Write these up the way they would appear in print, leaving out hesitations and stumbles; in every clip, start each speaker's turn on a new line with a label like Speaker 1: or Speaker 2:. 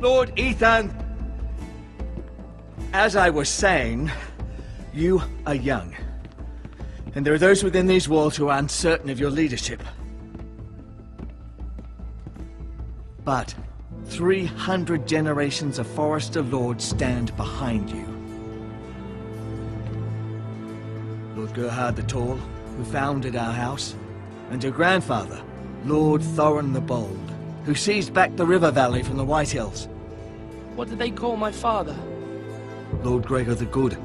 Speaker 1: Lord Ethan! As I was saying, you are young. And there are those within these walls who are uncertain of your leadership. But 300 generations of Forester Lords stand behind you. Lord Gerhard the Tall, who founded our house, and your grandfather, Lord Thorin the Bold, who seized back the river valley from the White Hills.
Speaker 2: What did they call my father?
Speaker 1: Lord Gregor the Good.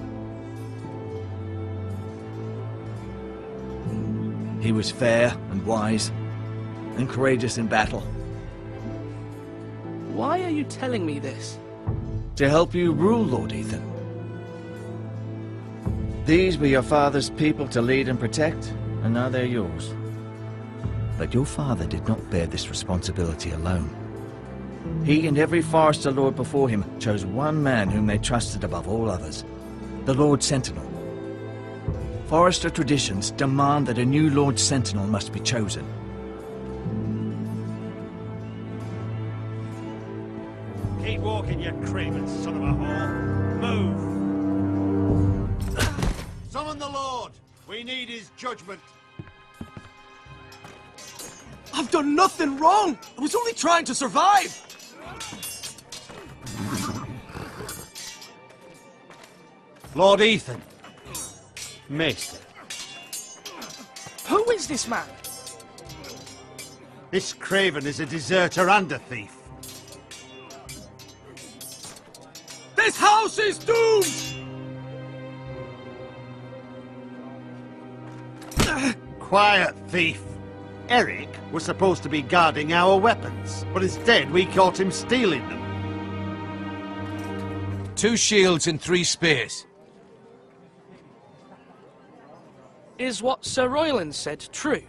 Speaker 1: He was fair and wise, and courageous in battle.
Speaker 2: Why are you telling me this?
Speaker 1: To help you rule, Lord Ethan. These were your father's people to lead and protect, and now they're yours. But your father did not bear this responsibility alone. He and every Forester Lord before him chose one man whom they trusted above all others, the Lord Sentinel. Forester traditions demand that a new Lord Sentinel must be chosen.
Speaker 3: Keep walking, you craven son of a whore. Move! Summon the Lord! We need his judgment.
Speaker 4: I've done nothing wrong! I was only trying to survive!
Speaker 3: Lord Ethan. Maester.
Speaker 2: Who is this man?
Speaker 3: This craven is a deserter and a thief.
Speaker 4: This house is doomed!
Speaker 3: Quiet, thief. Eric was supposed to be guarding our weapons, but instead we caught him stealing them.
Speaker 5: 2 shields and 3 spears.
Speaker 2: Is what Sir Royland said true?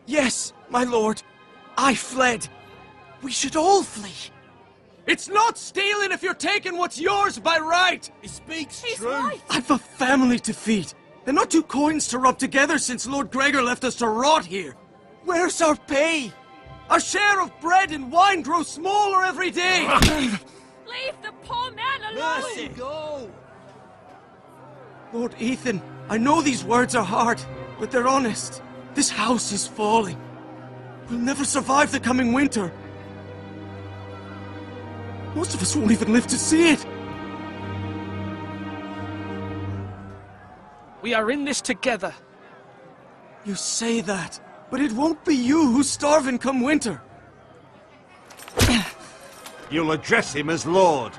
Speaker 4: Yes, my lord. I fled. We should all flee. It's not stealing if you're taking what's yours by right!
Speaker 3: He speaks
Speaker 6: He's
Speaker 3: true.
Speaker 6: right.
Speaker 4: I've a family to feed, and not 2 coins to rub together since Lord Gregor left us to rot here. Where's our pay? Our share of bread and wine grows smaller every day!
Speaker 6: Leave the poor man alone!
Speaker 3: Mercy, go!
Speaker 4: Lord Ethan, I know these words are hard, but they're honest. This house is falling. We'll never survive the coming winter. Most of us won't even live to see it.
Speaker 2: We are in this together.
Speaker 4: You say that, but it won't be you who's starving come winter.
Speaker 3: You'll address him as Lord.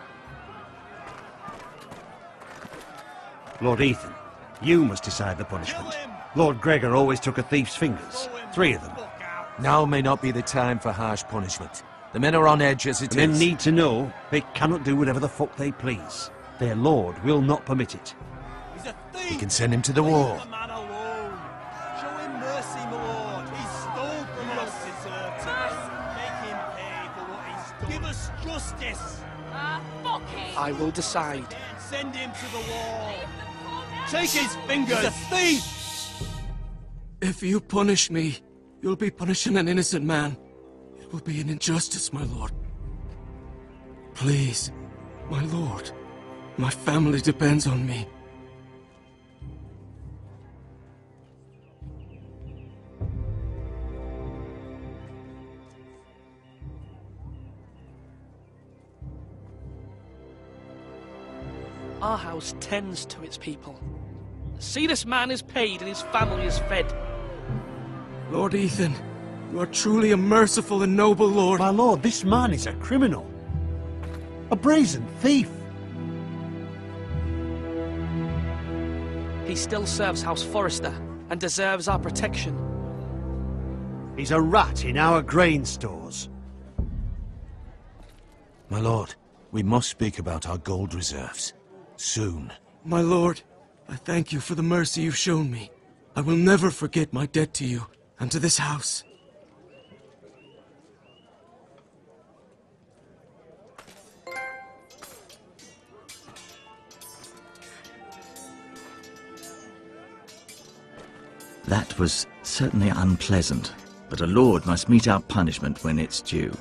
Speaker 3: Lord Ethan, you must decide the punishment. Lord Gregor always took a thief's fingers. 3 of them.
Speaker 5: Now may not be the time for harsh punishment. The men are on edge as it is.
Speaker 3: Men need to know they cannot do whatever the fuck they please. Their lord will not permit it.
Speaker 7: He's a thief!
Speaker 5: We can send him to the wall.
Speaker 7: Leave the man alone! Show him mercy, my lord! He stole from us! Deserter! Make him pay for what he's done! Give us justice!
Speaker 6: Fuck him!
Speaker 2: I will decide.
Speaker 7: Send him to the wall!
Speaker 6: Leave the poor man
Speaker 7: Take his fingers! He's a thief!
Speaker 4: If you punish me, you'll be punishing an innocent man. It will be an injustice, my lord. Please, my lord. My family depends on me.
Speaker 2: Our house tends to its people. See, this man is paid and his family is fed.
Speaker 4: Lord Ethan, you are truly a merciful and noble lord.
Speaker 3: My lord, this man is a criminal. A brazen thief.
Speaker 2: He still serves House Forester and deserves our protection.
Speaker 3: He's a rat in our grain stores.
Speaker 5: My lord, we must speak about our gold reserves. Soon.
Speaker 4: My lord, I thank you for the mercy you've shown me. I will never forget my debt to you and to this house.
Speaker 1: That was certainly unpleasant, but a lord must mete out punishment when it's due.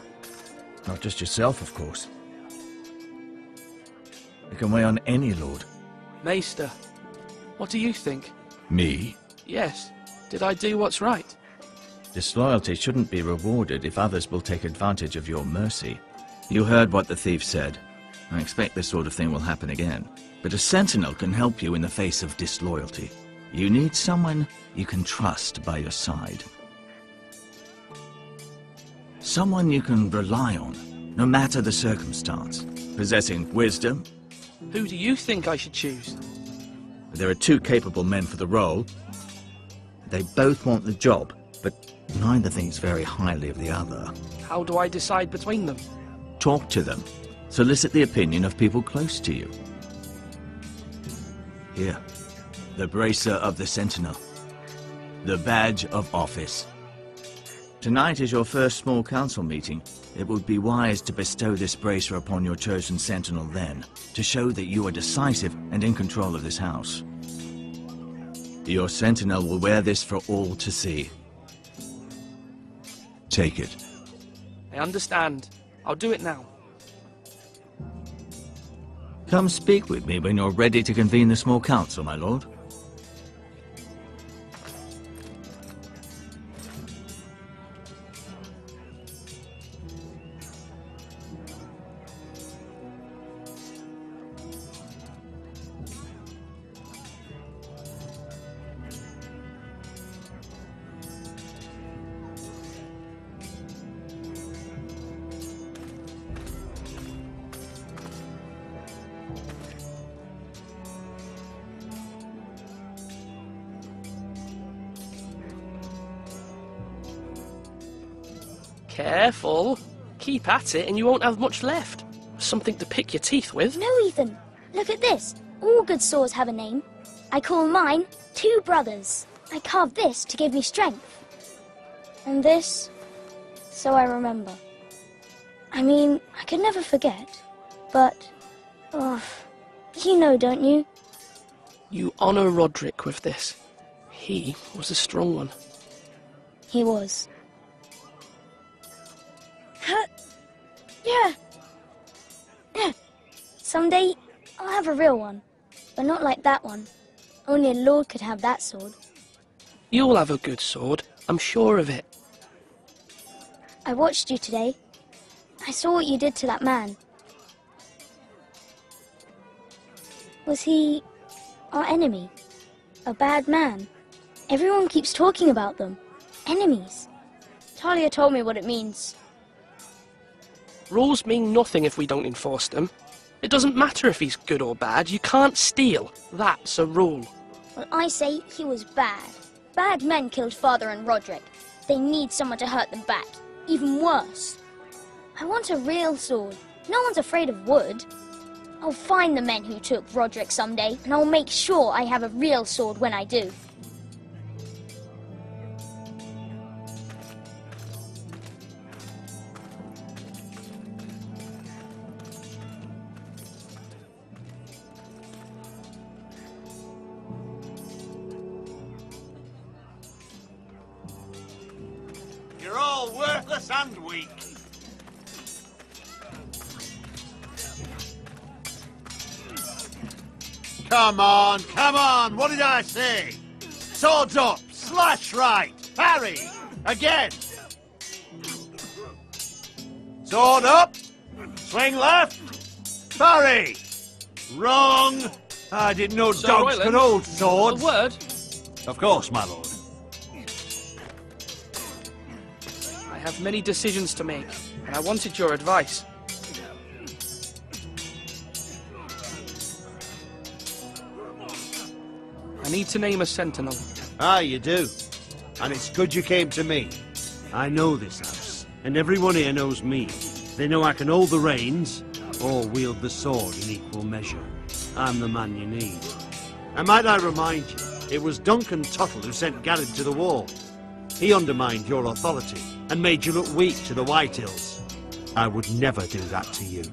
Speaker 1: Not just yourself, of course. It can weigh on any lord.
Speaker 2: Maester, what do you think?
Speaker 1: Me?
Speaker 2: Yes. Did I do what's right?
Speaker 1: Disloyalty shouldn't be rewarded if others will take advantage of your mercy. You heard what the thief said. I expect this sort of thing will happen again. But a sentinel can help you in the face of disloyalty. You need someone you can trust by your side. Someone you can rely on, no matter the circumstance. Possessing wisdom.
Speaker 2: Who do you think I should choose?
Speaker 1: There are two capable men for the role. They both want the job, but neither thinks very highly of the other.
Speaker 2: How do I decide between them?
Speaker 1: Talk to them. Solicit the opinion of people close to you. Here, the bracer of the Sentinel. The badge of office. Tonight is your first small council meeting. It would be wise to bestow this bracer upon your chosen Sentinel then, to show that you are decisive and in control of this house. Your Sentinel will wear this for all to see. Take it.
Speaker 2: I understand. I'll do it now.
Speaker 1: Come speak with me when you're ready to convene the small council, my lord.
Speaker 2: Careful. Keep at it and you won't have much left. Something to pick your teeth with.
Speaker 8: No, Ethan. Look at this. All good swords have a name. I call mine Two Brothers. I carved this to give me strength. And this, so I remember. I mean, I could never forget. But, you know, don't you?
Speaker 2: You honor Roderick with this. He was a strong one.
Speaker 8: He was. Yeah. Someday, I'll have a real one. But not like that one. Only a lord could have that sword.
Speaker 2: You'll have a good sword. I'm sure of it.
Speaker 8: I watched you today. I saw what you did to that man. Was he our enemy? A bad man? Everyone keeps talking about them. Enemies. Talia told me what it means.
Speaker 2: Rules mean nothing if we don't enforce them. It doesn't matter if he's good or bad. You can't steal. That's a rule.
Speaker 8: Well, I say he was bad. Bad men killed Father and Roderick. They need someone to hurt them back. Even worse. I want a real sword. No one's afraid of wood. I'll find the men who took Roderick someday, and I'll make sure I have a real sword when I do.
Speaker 3: You're all worthless and weak. Come on, what did I say? Swords up, slash right, parry, again. Sword up, swing left, parry. Wrong. I didn't know
Speaker 2: Sir
Speaker 3: dogs
Speaker 2: Royland,
Speaker 3: could hold swords.
Speaker 2: A word?
Speaker 3: Of course, my lord.
Speaker 2: I have many decisions to make, and I wanted your advice. I need to name a sentinel.
Speaker 3: Ah, you do. And it's good you came to me. I know this house, and everyone here knows me. They know I can hold the reins, or wield the sword in equal measure. I'm the man you need. And might I remind you, it was Duncan Tuttle who sent Garrett to the wall. He undermined your authority, and made you look weak to the White Hills. I would never do that to you.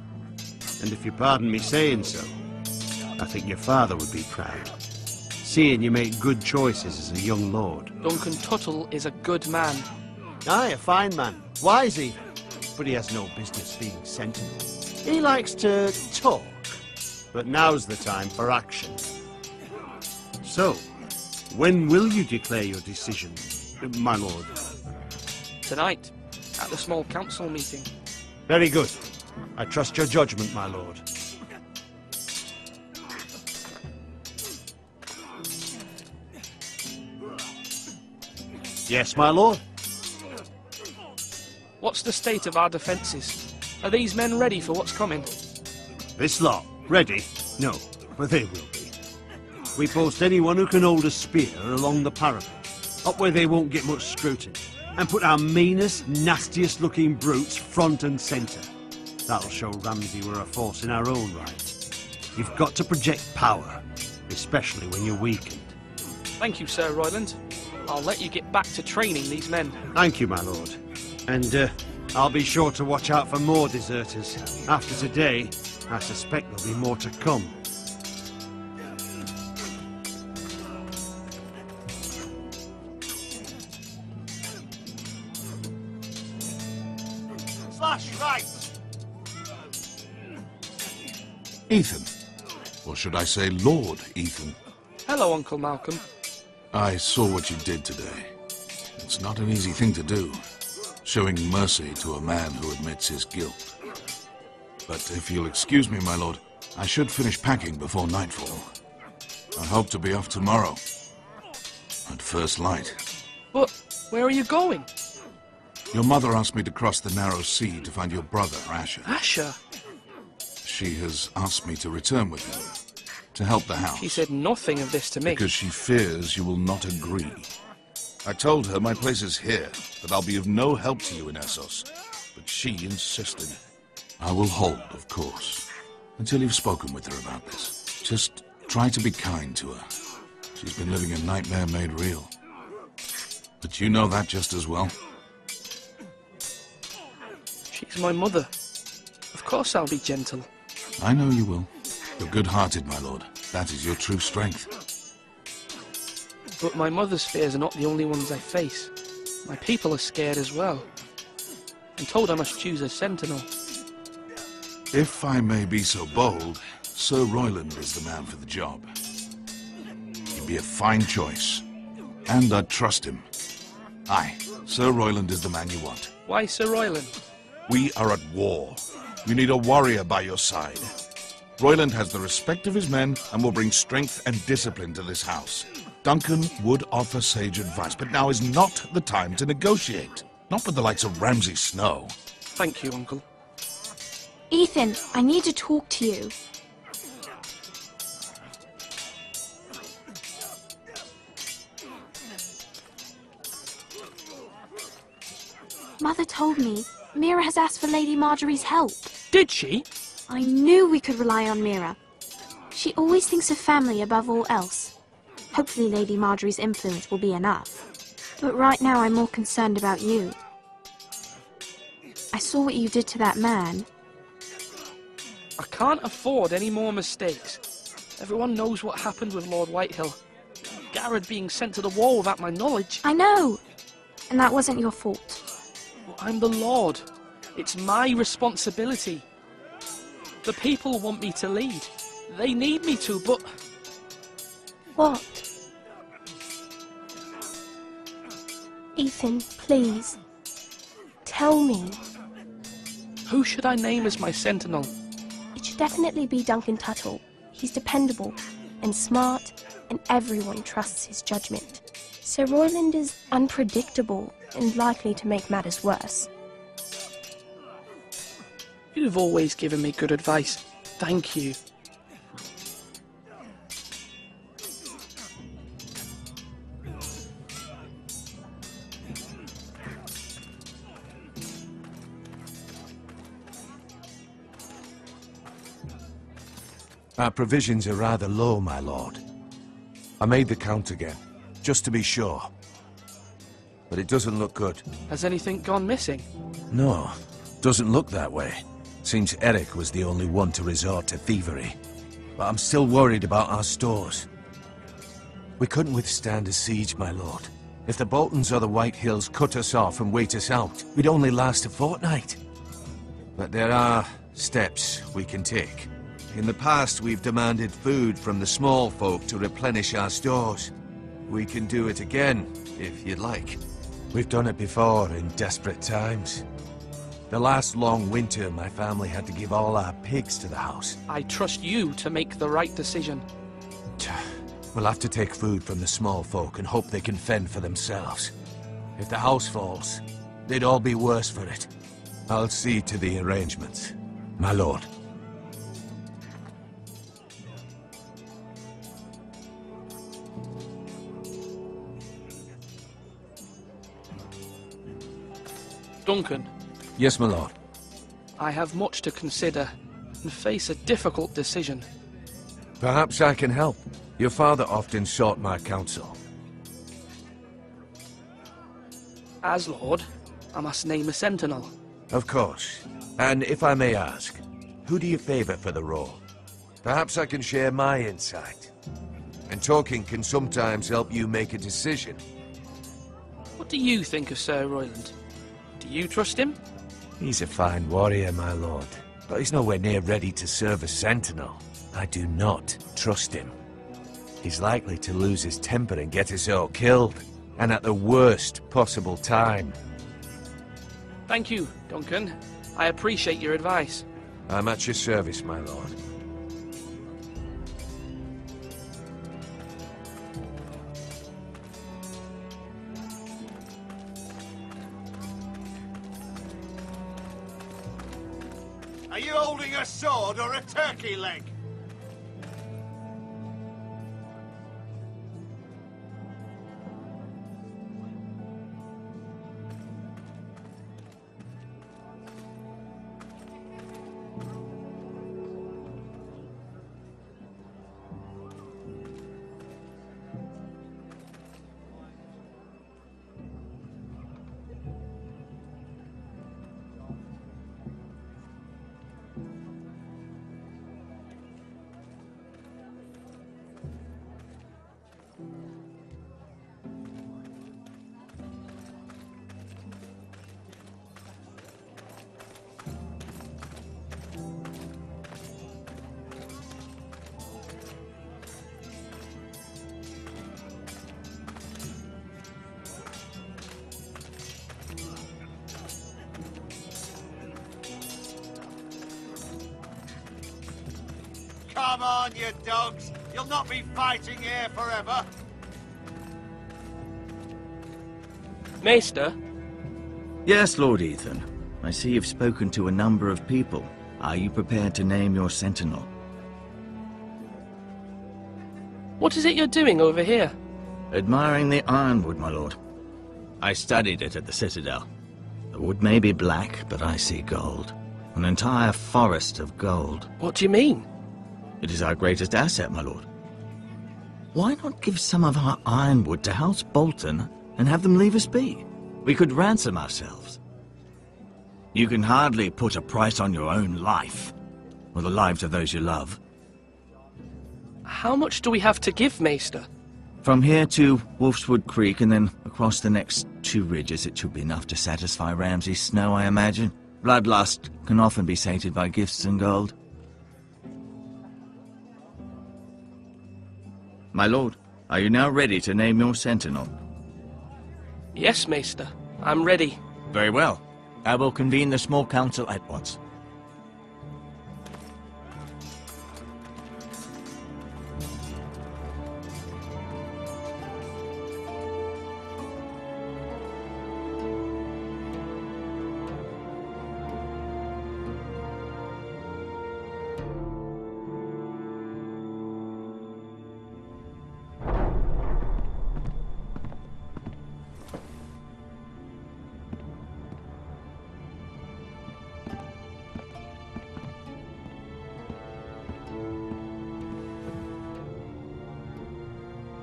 Speaker 3: And if you pardon me saying so, I think your father would be proud. Seeing you make good choices as a young lord.
Speaker 2: Duncan Tuttle is a good man.
Speaker 3: Aye, a fine man. Wise even. but he has no business being sentinel. He likes to talk, but now's the time for action. So, when will you declare your decision, my lord?
Speaker 2: Tonight, at the small council meeting.
Speaker 3: Very good. I trust your judgment, my lord. Yes, my lord?
Speaker 2: What's the state of our defences? Are these men ready for what's coming?
Speaker 3: This lot, ready? No, but they will be. We post anyone who can hold a spear along the parapet, up where they won't get much scrutiny, and put our meanest, nastiest looking brutes front and centre. That'll show Ramsay we're a force in our own right. You've got to project power, especially when you're weakened.
Speaker 2: Thank you, Sir Royland. I'll let you get back to training these men.
Speaker 3: Thank you, my lord. And I'll be sure to watch out for more deserters. After today, I suspect there'll be more to come. Slash right!
Speaker 9: Ethan. Or should I say Lord Ethan?
Speaker 2: Hello, Uncle Malcolm.
Speaker 9: I saw what you did today. It's not an easy thing to do, showing mercy to a man who admits his guilt. But if you'll excuse me, my lord, I should finish packing before nightfall. I hope to be off tomorrow, at first light.
Speaker 2: But where are you going?
Speaker 9: Your mother asked me to cross the narrow sea to find your brother, Asher.
Speaker 2: Asher?
Speaker 9: She has asked me to return with him, to help the house.
Speaker 2: She said nothing of this to me.
Speaker 9: Because she fears you will not agree. I told her my place is here, that I'll be of no help to you in Essos, but she insisted. I will hold, of course, until you've spoken with her about this. Just try to be kind to her. She's been living a nightmare made real. But you know that just as well.
Speaker 2: She's my mother. Of course I'll be gentle.
Speaker 9: I know you will. You're good-hearted, my lord. That is your true strength.
Speaker 2: But my mother's fears are not the only ones I face. My people are scared as well. I'm told I must choose a sentinel.
Speaker 9: If I may be so bold, Sir Royland is the man for the job. He'd be a fine choice. And I'd trust him. Aye, Sir Royland is the man you want.
Speaker 2: Why Sir Royland?
Speaker 9: We are at war. You need a warrior by your side. Royland has the respect of his men and will bring strength and discipline to this house. Duncan would offer sage advice, but now is not the time to negotiate. Not with the likes of Ramsay Snow.
Speaker 2: Thank you, Uncle.
Speaker 10: Ethan, I need to talk to you. Mother told me Mira has asked for Lady Marjorie's help.
Speaker 2: Did she?
Speaker 10: I knew we could rely on Mira. She always thinks of family above all else. Hopefully Lady Marjorie's influence will be enough. But right now I'm more concerned about you. I saw what you did to that man.
Speaker 2: I can't afford any more mistakes. Everyone knows what happened with Lord Whitehill. Garrett being sent to the wall without my knowledge.
Speaker 10: I know! And that wasn't your fault.
Speaker 2: Well, I'm the Lord. It's my responsibility. The people want me to lead. They need me to, but...
Speaker 10: What? Ethan, please. Tell me.
Speaker 2: Who should I name as my sentinel?
Speaker 10: It should definitely be Duncan Tuttle. He's dependable and smart, and everyone trusts his judgment. Sir Royland is unpredictable and likely to make matters worse.
Speaker 2: You've always given me good advice. Thank you.
Speaker 5: Our provisions are rather low, my lord. I made the count again, just to be sure. But it doesn't look good.
Speaker 2: Has anything gone missing?
Speaker 5: No, doesn't look that way. Seems Eric was the only one to resort to thievery. But I'm still worried about our stores. We couldn't withstand a siege, my lord. If the Boltons or the White Hills cut us off and wait us out, we'd only last a fortnight. But there are steps we can take. In the past, we've demanded food from the small folk to replenish our stores. We can do it again, if you'd like. We've done it before in desperate times. The last long winter, my family had to give all our pigs to the house.
Speaker 2: I trust you to make the right decision.
Speaker 5: We'll have to take food from the small folk and hope they can fend for themselves. If the house falls, they'd all be worse for it. I'll see to the arrangements, my lord.
Speaker 2: Duncan.
Speaker 5: Yes, my lord.
Speaker 2: I have much to consider and face a difficult decision.
Speaker 5: Perhaps I can help. Your father often sought my counsel.
Speaker 2: As Lord, I must name a sentinel.
Speaker 5: Of course. And if I may ask, who do you favor for the role? Perhaps I can share my insight. And talking can sometimes help you make a decision.
Speaker 2: What do you think of Sir Royland? Do you trust him?
Speaker 5: He's a fine warrior, my lord. But he's nowhere near ready to serve as sentinel. I do not trust him. He's likely to lose his temper and get us all killed. And at the worst possible time.
Speaker 2: Thank you, Duncan. I appreciate your advice.
Speaker 5: I'm at your service, my lord.
Speaker 3: Are you holding a sword or a turkey leg? Come on, you dogs! You'll not be fighting here forever!
Speaker 2: Maester?
Speaker 1: Yes, Lord Ethan. I see you've spoken to a number of people. Are you prepared to name your sentinel?
Speaker 2: What is it you're doing over here?
Speaker 1: Admiring the ironwood, my lord. I studied it at the Citadel. The wood may be black, but I see gold. An entire forest of gold.
Speaker 2: What do you mean?
Speaker 1: It is our greatest asset, my lord. Why not give some of our ironwood to House Bolton and have them leave us be? We could ransom ourselves. You can hardly put a price on your own life, or the lives of those you love.
Speaker 2: How much do we have to give, Maester?
Speaker 1: From here to Wolfswood Creek and then across the next 2 ridges, it should be enough to satisfy Ramsay Snow, I imagine. Bloodlust can often be sated by gifts and gold. My lord, are you now ready to name your sentinel?
Speaker 2: Yes, Maester. I'm ready.
Speaker 1: Very well. I will convene the small council at once.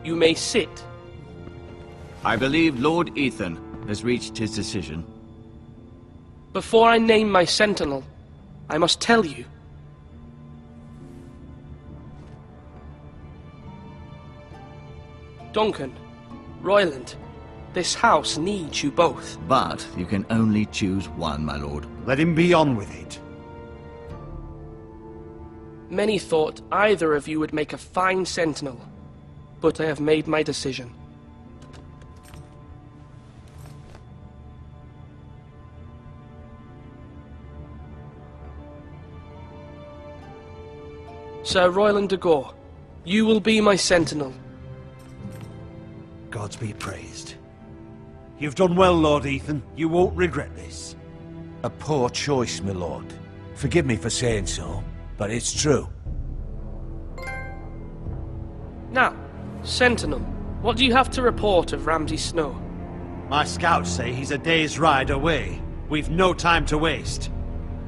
Speaker 2: You may sit.
Speaker 1: I believe Lord Ethan has reached his decision.
Speaker 2: Before I name my sentinel, I must tell you. Duncan, Royland, this house needs you both.
Speaker 1: But you can only choose one, my lord.
Speaker 3: Let him be on with it.
Speaker 2: Many thought either of you would make a fine sentinel, but I have made my decision. Sir Royland de Gore, you will be my sentinel.
Speaker 3: Gods be praised. You've done well, Lord Ethan. You won't regret this.
Speaker 5: A poor choice, my lord. Forgive me for saying so, but it's true.
Speaker 2: Now, Sentinel, what do you have to report of Ramsay Snow?
Speaker 3: My scouts say he's a day's ride away. We've no time to waste.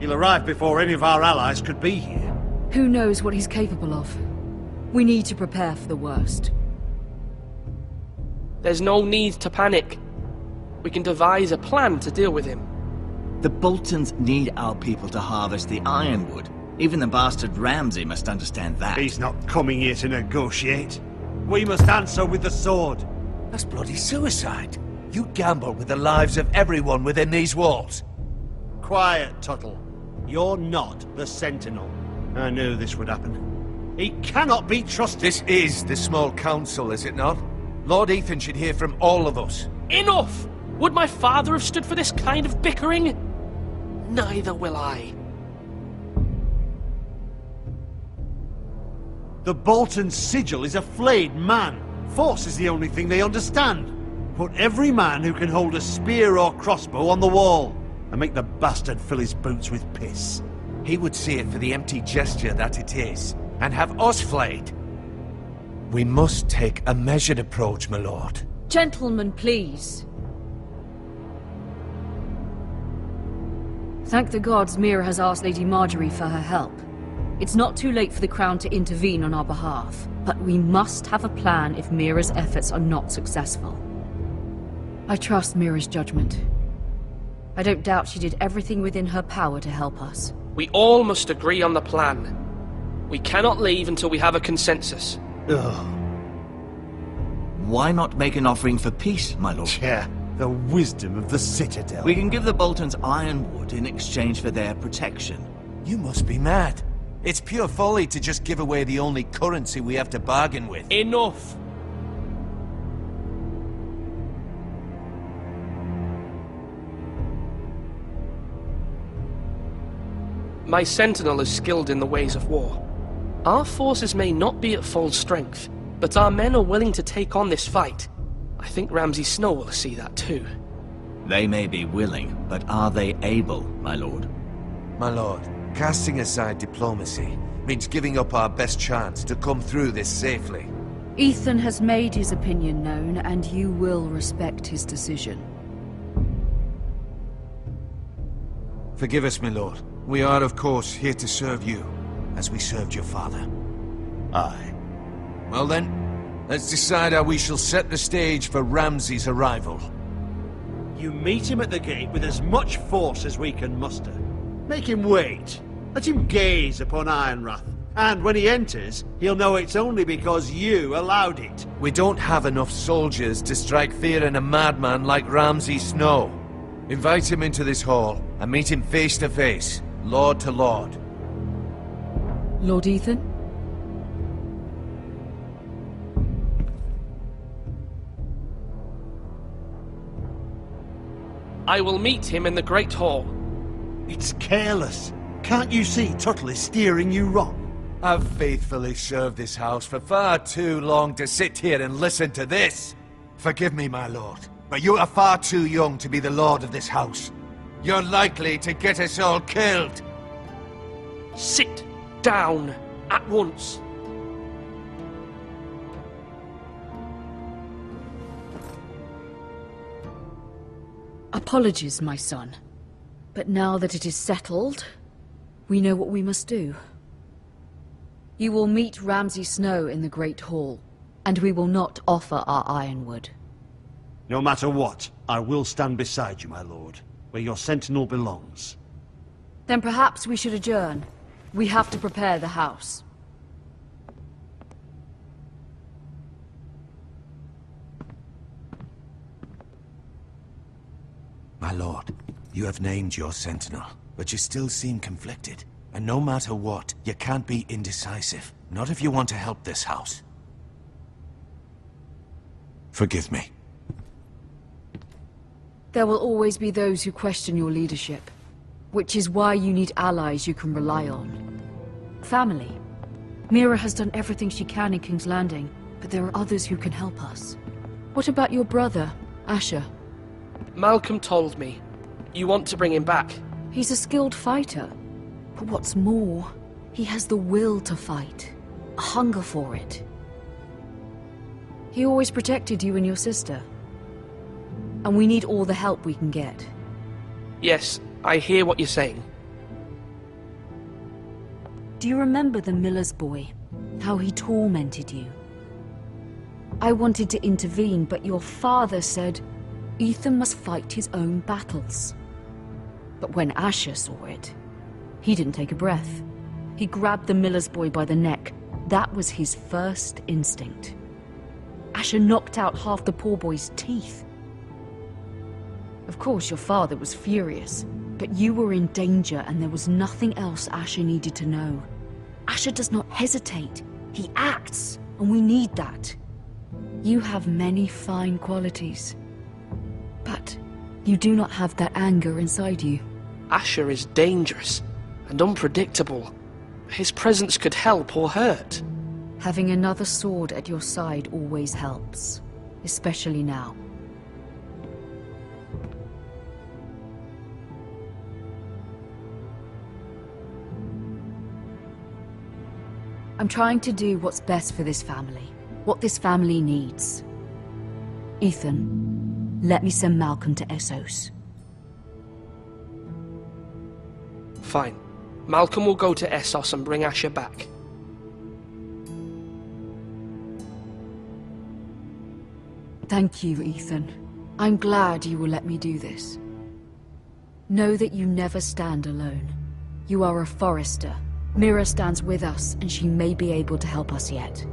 Speaker 3: He'll arrive before any of our allies could be here.
Speaker 11: Who knows what he's capable of? We need to prepare for the worst.
Speaker 2: There's no need to panic. We can devise a plan to deal with him.
Speaker 1: The Boltons need our people to harvest the ironwood. Even the bastard Ramsay must understand that.
Speaker 3: He's not coming here to negotiate. We must answer with the sword.
Speaker 5: That's bloody suicide. You gamble with the lives of everyone within these walls.
Speaker 3: Quiet, Tuttle. You're not the Sentinel. I knew this would happen. He cannot be trusted.
Speaker 5: This is the small council, is it not? Lord Ethan should hear from all of us.
Speaker 2: Enough! Would my father have stood for this kind of bickering? Neither will I.
Speaker 3: The Bolton sigil is a flayed man. Force is the only thing they understand. Put every man who can hold a spear or crossbow on the wall, and make the bastard fill his boots with piss.
Speaker 5: He would see it for the empty gesture that it is, and have us flayed. We must take a measured approach, my lord.
Speaker 11: Gentlemen, please. Thank the gods Mira has asked Lady Marjorie for her help. It's not too late for the Crown to intervene on our behalf, but we must have a plan if Mira's efforts are not successful. I trust Mira's judgment. I don't doubt she did everything within her power to help us.
Speaker 2: We all must agree on the plan. We cannot leave until we have a consensus.
Speaker 3: Ugh.
Speaker 1: Why not make an offering for peace, my lord?
Speaker 3: Yeah, the wisdom of the Citadel.
Speaker 1: We can give the Boltons ironwood in exchange for their protection.
Speaker 5: You must be mad. It's pure folly to just give away the only currency we have to bargain with.
Speaker 2: Enough! My sentinel is skilled in the ways of war. Our forces may not be at full strength, but our men are willing to take on this fight. I think Ramsay Snow will see that too.
Speaker 1: They may be willing, but are they able, my lord?
Speaker 5: My lord, casting aside diplomacy means giving up our best chance to come through this safely.
Speaker 11: Ethan has made his opinion known, and you will respect his decision.
Speaker 5: Forgive us, my lord. We are, of course, here to serve you, as we served your father.
Speaker 3: Aye.
Speaker 5: Well then, let's decide how we shall set the stage for Ramsay's arrival.
Speaker 3: You meet him at the gate with as much force as we can muster. Make him wait. Let him gaze upon Ironrath. And when he enters, he'll know it's only because you allowed it.
Speaker 5: We don't have enough soldiers to strike fear in a madman like Ramsay Snow. Invite him into this hall, and meet him face to face, lord to lord.
Speaker 11: Lord Ethan?
Speaker 2: I will meet him in the Great Hall.
Speaker 3: It's careless. Can't you see Tuttle is steering you wrong?
Speaker 5: I've faithfully served this house for far too long to sit here and listen to this. Forgive me, my lord, but you are far too young to be the lord of this house. You're likely to get us all killed.
Speaker 2: Sit down at once.
Speaker 11: Apologies, my son. But now that it is settled, we know what we must do. You will meet Ramsay Snow in the Great Hall, and we will not offer our ironwood.
Speaker 3: No matter what, I will stand beside you, my lord, where your sentinel belongs.
Speaker 11: Then perhaps we should adjourn. We have to prepare the house.
Speaker 5: My lord, you have named your sentinel, but you still seem conflicted. And no matter what, you can't be indecisive. Not if you want to help this house.
Speaker 9: Forgive me.
Speaker 11: There will always be those who question your leadership, which is why you need allies you can rely on. Family. Mira has done everything she can in King's Landing, but there are others who can help us. What about your brother, Asher?
Speaker 2: Malcolm told me. You want to bring him back?
Speaker 11: He's a skilled fighter. But what's more, he has the will to fight. A hunger for it. He always protected you and your sister. And we need all the help we can get.
Speaker 2: Yes, I hear what you're saying.
Speaker 11: Do you remember the miller's boy? How he tormented you? I wanted to intervene, but your father said Ethan must fight his own battles. But when Asher saw it, he didn't take a breath. He grabbed the miller's boy by the neck. That was his first instinct. Asher knocked out half the poor boy's teeth. Of course, your father was furious, but you were in danger and there was nothing else Asher needed to know. Asher does not hesitate. He acts, and we need that. You have many fine qualities, but you do not have that anger inside you.
Speaker 2: Asher is dangerous and unpredictable. His presence could help or hurt.
Speaker 11: Having another sword at your side always helps, especially now. I'm trying to do what's best for this family, what this family needs. Ethan, let me send Malcolm to Essos.
Speaker 2: Fine. Malcolm will go to Essos and bring Asher back.
Speaker 11: Thank you, Ethan. I'm glad you will let me do this. Know that you never stand alone. You are a Forester. Mira stands with us, and she may be able to help us yet.